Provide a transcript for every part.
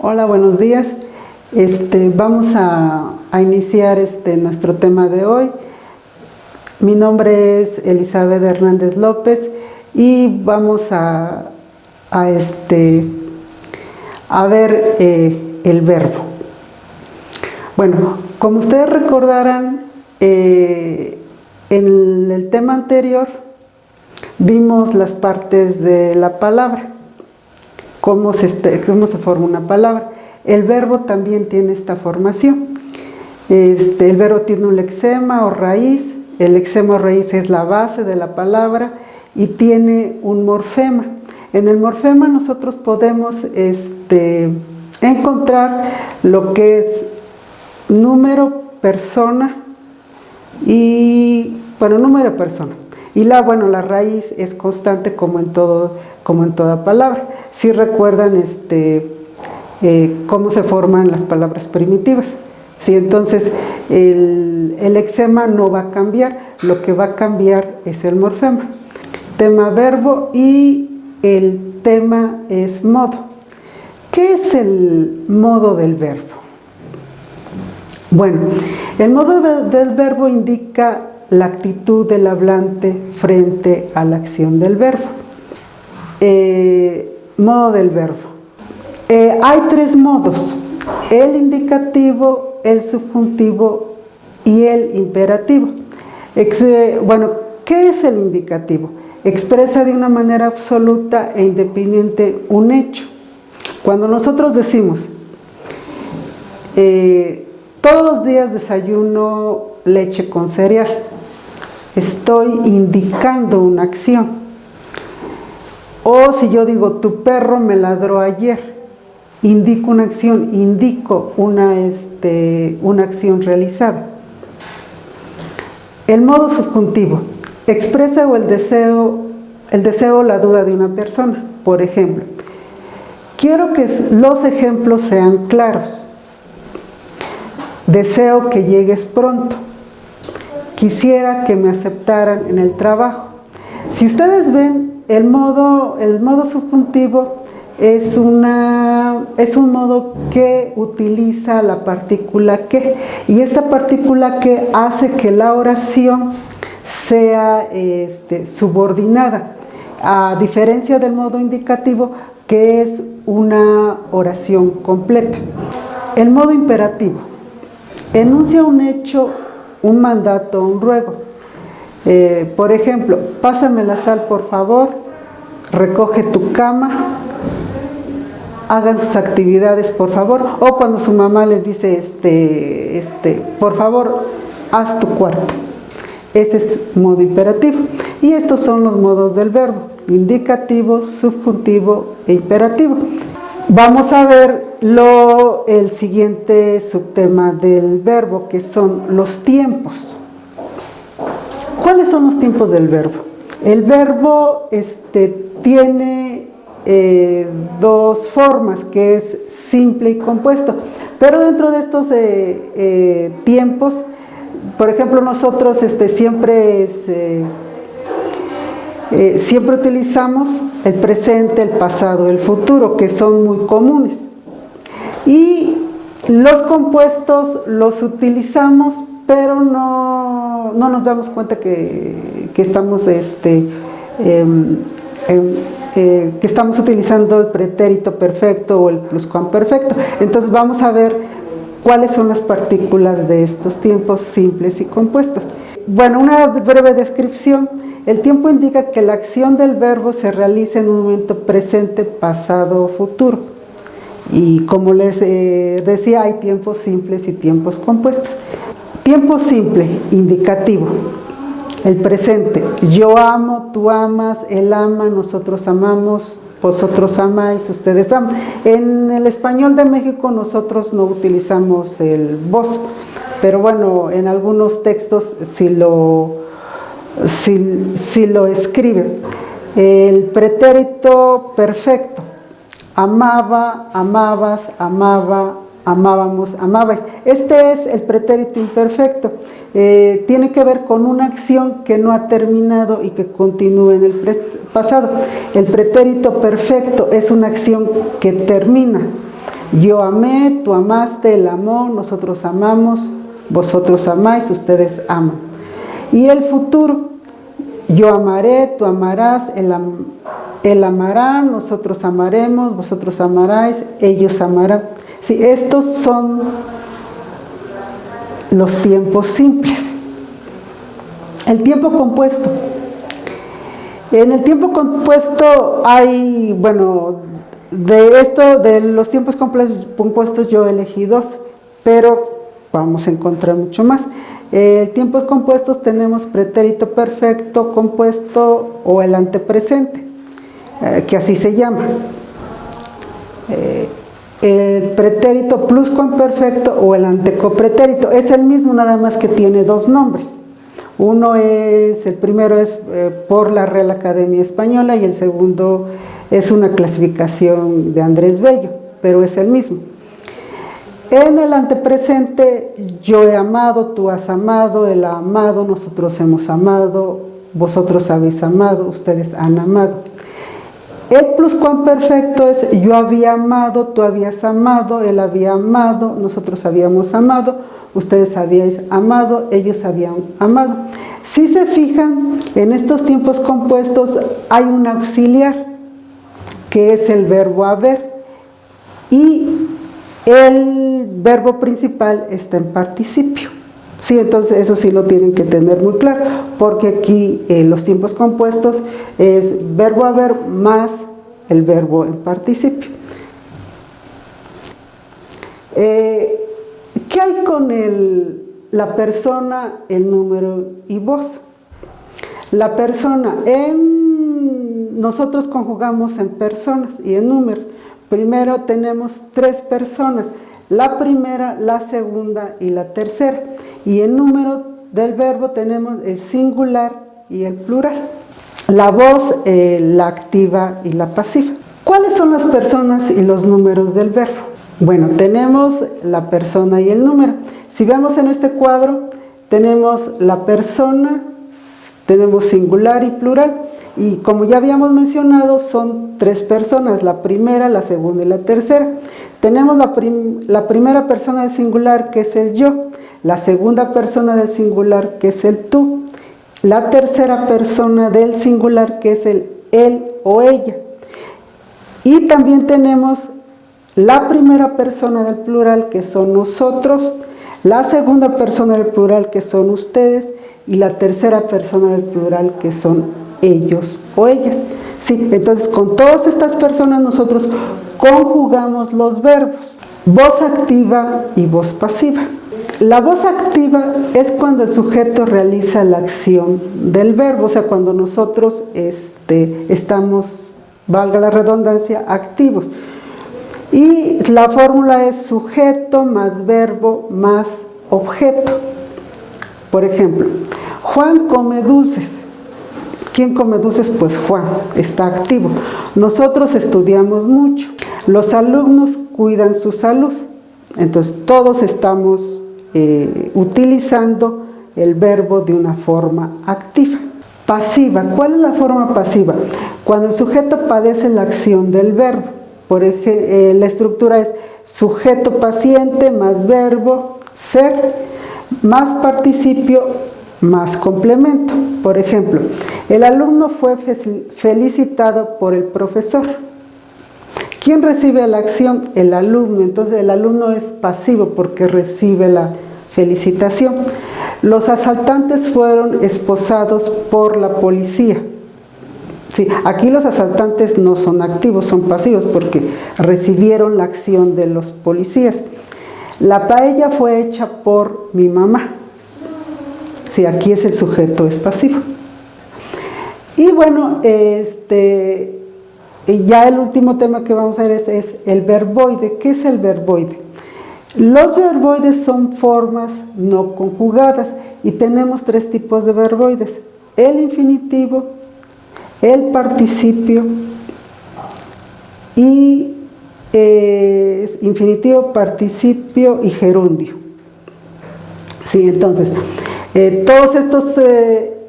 Hola, buenos días. Vamos a iniciar nuestro tema de hoy. Mi nombre es Elizabeth Hernández López y vamos a ver el verbo. Bueno, como ustedes recordarán, en el tema anterior vimos las partes de la palabra. Cómo se forma una palabra. El verbo también tiene esta formación. El verbo tiene un lexema o raíz. El lexema o raíz es la base de la palabra y tiene un morfema. En el morfema nosotros podemos encontrar lo que es número, persona y, número, persona. Y la raíz es constante como en toda palabra. Si recuerdan cómo se forman las palabras primitivas. ¿Sí? Entonces, el lexema no va a cambiar, lo que va a cambiar es el morfema. Tema verbo y el tema es modo. ¿Qué es el modo del verbo? Bueno, el modo del verbo indica la actitud del hablante frente a la acción del verbo. Modo del verbo. Hay tres modos: el indicativo, el subjuntivo y el imperativo. ¿Qué es el indicativo? Expresa de una manera absoluta e independiente un hecho. Cuando nosotros decimos todos los días desayuno leche con cereal, estoy indicando una acción. O si yo digo tu perro me ladró ayer, indico una acción, indico una acción realizada. El modo subjuntivo expresa el deseo o la duda de una persona. Por ejemplo, quiero que los ejemplos sean claros. Deseo que llegues pronto. Quisiera que me aceptaran en el trabajo. Si ustedes ven, el modo subjuntivo es un modo que utiliza la partícula que, y esta partícula que hace que la oración sea subordinada, a diferencia del modo indicativo, que es una oración completa. El modo imperativo enuncia un hecho, un mandato, un ruego. Por ejemplo, pásame la sal por favor, recoge tu cama, hagan sus actividades por favor. O cuando su mamá les dice, por favor, haz tu cuarto. Ese es modo imperativo. Y estos son los modos del verbo: indicativo, subjuntivo e imperativo. Vamos a ver el siguiente subtema del verbo, que son los tiempos. ¿Cuáles son los tiempos del verbo? El verbo tiene dos formas, que es simple y compuesto. Pero dentro de estos tiempos, por ejemplo, nosotros siempre utilizamos el presente, el pasado, el futuro, que son muy comunes. Y los compuestos los utilizamos, pero no nos damos cuenta que estamos utilizando el pretérito perfecto o el pluscuamperfecto. Entonces vamos a ver cuáles son las partículas de estos tiempos simples y compuestos. Bueno, una breve descripción. El tiempo indica que la acción del verbo se realiza en un momento presente, pasado o futuro. Y como les decía, hay tiempos simples y tiempos compuestos. Tiempo simple, indicativo. El presente: yo amo, tú amas, él ama, nosotros amamos, vosotros amáis, ustedes aman. En el español de México nosotros no utilizamos el vos, pero bueno, en algunos textos sí lo escriben. El pretérito perfecto: amaba, amabas, amaba, amábamos, amabais. Este es el pretérito imperfecto. Tiene que ver con una acción que no ha terminado y que continúa en el pasado. El pretérito perfecto es una acción que termina. Yo amé, tú amaste, él amó, nosotros amamos, vosotros amáis, ustedes aman. Y el futuro, yo amaré, tú amarás, él amará, nosotros amaremos, vosotros amaráis, ellos amarán. Sí, estos son los tiempos simples. El tiempo compuesto. En el tiempo compuesto hay, bueno, de los tiempos compuestos yo elegí dos, pero vamos a encontrar mucho más. Tiempos compuestos tenemos pretérito perfecto compuesto o el antepresente, que así se llama. El pretérito pluscuamperfecto o el antecopretérito es el mismo, nada más que tiene dos nombres. El primero es por la Real Academia Española y el segundo es una clasificación de Andrés Bello, pero es el mismo. En el antepresente, yo he amado, tú has amado, él ha amado, nosotros hemos amado, vosotros habéis amado, ustedes han amado. El pluscuamperfecto es yo había amado, tú habías amado, él había amado, nosotros habíamos amado, ustedes habíais amado, ellos habían amado. Si se fijan, en estos tiempos compuestos hay un auxiliar, que es el verbo haber, y el verbo principal está en participio. Sí, entonces eso sí lo tienen que tener muy claro, porque aquí los tiempos compuestos es verbo haber más el verbo en participio. ¿Qué hay con la persona, el número y voz? La persona, nosotros conjugamos en personas y en números. Primero tenemos tres personas, la primera, la segunda y la tercera. Y en número del verbo tenemos el singular y el plural. La voz, la activa y la pasiva. ¿Cuáles son las personas y los números del verbo? Bueno, tenemos la persona y el número. Si vemos en este cuadro, tenemos la persona, tenemos singular y plural. Y como ya habíamos mencionado, son tres personas, la primera, la segunda y la tercera. Tenemos la primera persona del singular, que es el yo, la segunda persona del singular, que es el tú, la tercera persona del singular, que es el él o ella. Y también tenemos la primera persona del plural, que son nosotros, la segunda persona del plural, que son ustedes, y la tercera persona del plural, que son ellos o ellas. Sí, entonces con todas estas personas nosotros conjugamos los verbos, voz activa y voz pasiva. La voz activa es cuando el sujeto realiza la acción del verbo, o sea, cuando nosotros estamos, valga la redundancia, activos. Y la fórmula es sujeto más verbo más objeto. Por ejemplo, Juan come dulces. ¿Quién come dulces? Pues Juan, está activo. Nosotros estudiamos mucho. Los alumnos cuidan su salud. Entonces, todos estamos utilizando el verbo de una forma activa. Pasiva. ¿Cuál es la forma pasiva? Cuando el sujeto padece la acción del verbo. Por ejemplo, la estructura es sujeto paciente más verbo ser más participio más complemento. Por ejemplo, el alumno fue felicitado por el profesor. ¿Quién recibe la acción? El alumno. Entonces el alumno es pasivo porque recibe la felicitación. Los asaltantes fueron esposados por la policía. Sí, aquí los asaltantes no son activos, son pasivos porque recibieron la acción de los policías. La paella fue hecha por mi mamá. Sí, aquí es el sujeto, es pasivo. Y bueno, ya el último tema que vamos a ver es el verboide. ¿Qué es el verboide? Los verboides son formas no conjugadas y tenemos tres tipos de verboides: el infinitivo, el participio y infinitivo, participio y gerundio. Sí, entonces, todos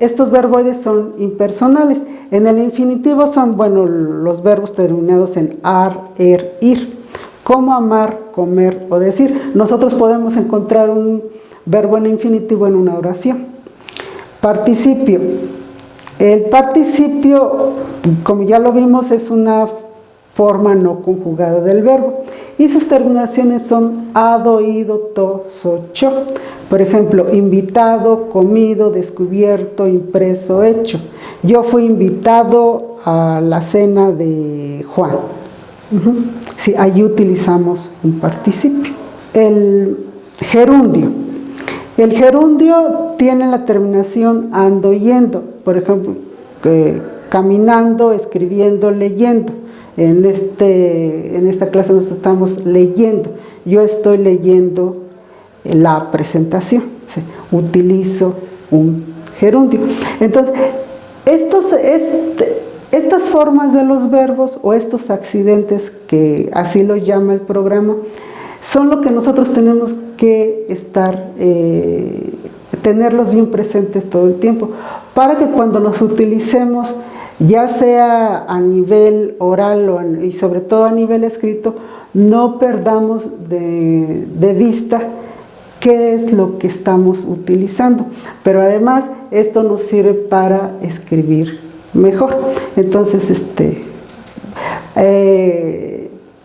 estos verboides son impersonales. En el infinitivo son, bueno, los verbos terminados en ar, er, ir. como amar, comer o decir. Nosotros podemos encontrar un verbo en infinitivo en una oración. Participio. El participio, como ya lo vimos, es una forma no conjugada del verbo y sus terminaciones son ado, ido, to, so, cho. Por ejemplo, invitado, comido, descubierto, impreso, hecho. Yo fui invitado a la cena de Juan. Sí, ahí utilizamos un participio. El gerundio. El gerundio tiene la terminación ando, yendo. Por ejemplo, caminando, escribiendo, leyendo. En esta clase nosotros estamos leyendo. Yo estoy leyendo la presentación. ¿Sí? Utilizo un gerundio. Entonces, estas formas de los verbos o estos accidentes, que así lo llama el programa, son lo que nosotros tenemos que tenerlos bien presentes todo el tiempo, para que cuando los utilicemos, ya sea a nivel oral y sobre todo a nivel escrito, no perdamos de vista qué es lo que estamos utilizando. Pero además esto nos sirve para escribir mejor. Entonces,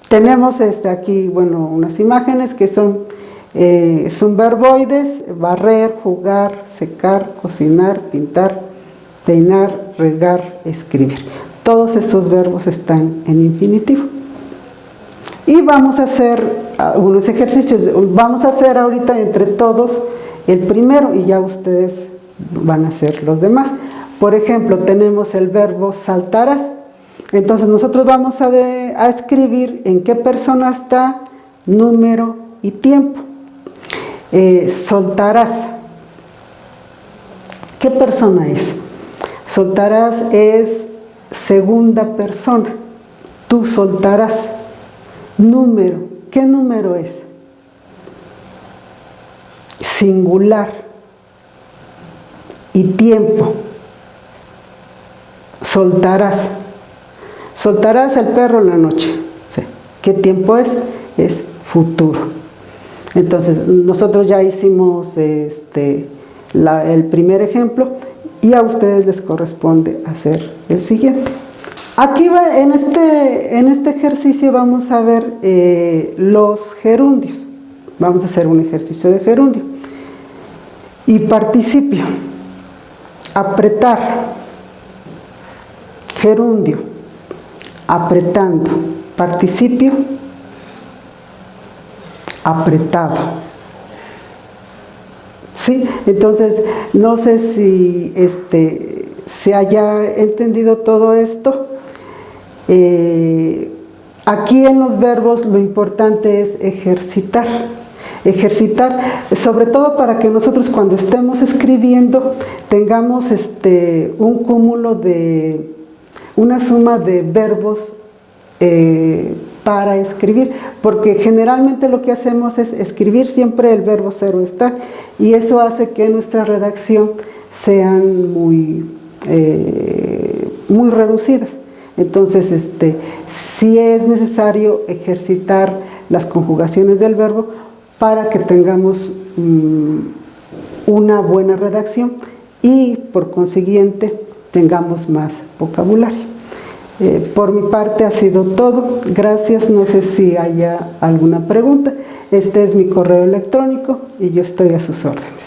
tenemos aquí, bueno, unas imágenes que son verboides: barrer, jugar, secar, cocinar, pintar, peinar, regar, escribir. Todos esos verbos están en infinitivo. Y vamos a hacer algunos ejercicios. Vamos a hacer ahorita entre todos el primero y ya ustedes van a hacer los demás. Por ejemplo, tenemos el verbo saltarás. Entonces nosotros vamos a escribir en qué persona está, número y tiempo. Soltarás. ¿Qué persona es? Soltarás es segunda persona. Tú soltarás. Número. ¿Qué número es? Singular. Y tiempo. Soltarás. Soltarás el perro en la noche. ¿Sí? ¿Qué tiempo es? Es futuro. Entonces, nosotros ya hicimos el primer ejemplo y a ustedes les corresponde hacer el siguiente. Aquí en este ejercicio vamos a ver los gerundios. Vamos a hacer un ejercicio de gerundio. Y participio. Apretar. Gerundio. Apretando. Participio. Apretado. ¿Sí? Entonces, no sé si se haya entendido todo esto. Aquí en los verbos lo importante es ejercitar. Ejercitar, sobre todo para que nosotros cuando estemos escribiendo tengamos un cúmulo de una suma de verbos para escribir, porque generalmente lo que hacemos es escribir siempre el verbo ser o estar, y eso hace que nuestra redacción sean muy reducidas. Entonces, sí es necesario ejercitar las conjugaciones del verbo para que tengamos una buena redacción y por consiguiente tengamos más vocabulario. Por mi parte ha sido todo. Gracias. No sé si haya alguna pregunta. Este es mi correo electrónico y yo estoy a sus órdenes.